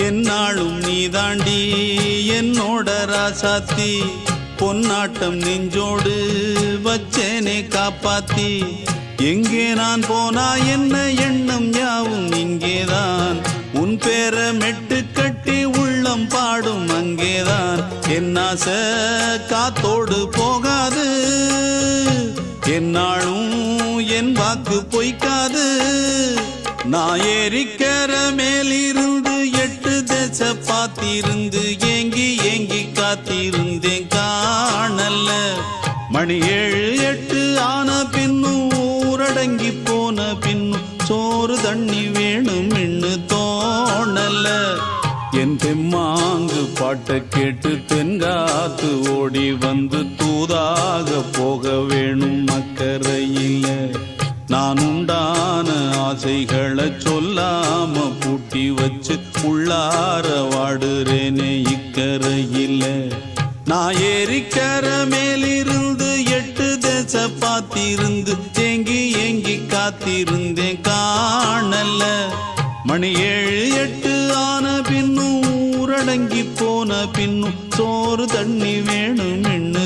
என்னாலும் நீதாண்டி என்னோட ராசாத்தி பொன்னாட்டம் நெஞ்சோடு வச்சேனே காப்பாத்தி எங்கே நான் போனா என்ன எண்ணம் யாவும் இங்கேதான் உன் பேர மெட்டு கட்டி உள்ளம் பாடும் அங்கேதான் என்னாச காத்தோடு போகாது என்னாலும் என் வாக்கு பொய்க்காது நான் ஏறிக்கிற மேலிருந்து 8 தேச பார்த்திருந்து ஏங்கி ஏங்கி காத்திருந்தேன் காணல மணி 7 8 ஆன பின்னும் ஊரடங்கி போன பின்னும் சோறு தண்ணி வேணும் இன்னு தோணல என் தெம்மாங்கு பாட்டை கேட்டு தென்காத்து ஓடி வந்து தூதாக போக வேணும் அக்கறையில நான் உண்டான ஆசைகளை சொல்லாம பூட்டி வச்சு உள்ளார வாடுறேனே இக்கரையில நான் ஏறிக்கிற மேலிருந்து 8 தேச பார்த்திருந்து ஏங்கி ஏங்கி காத்திருந்தேன் காணல மணி 7 8 ஆன பின்னும் ஊரடங்கி போன பின்னும் சோறு தண்ணி வேணும் இன்னு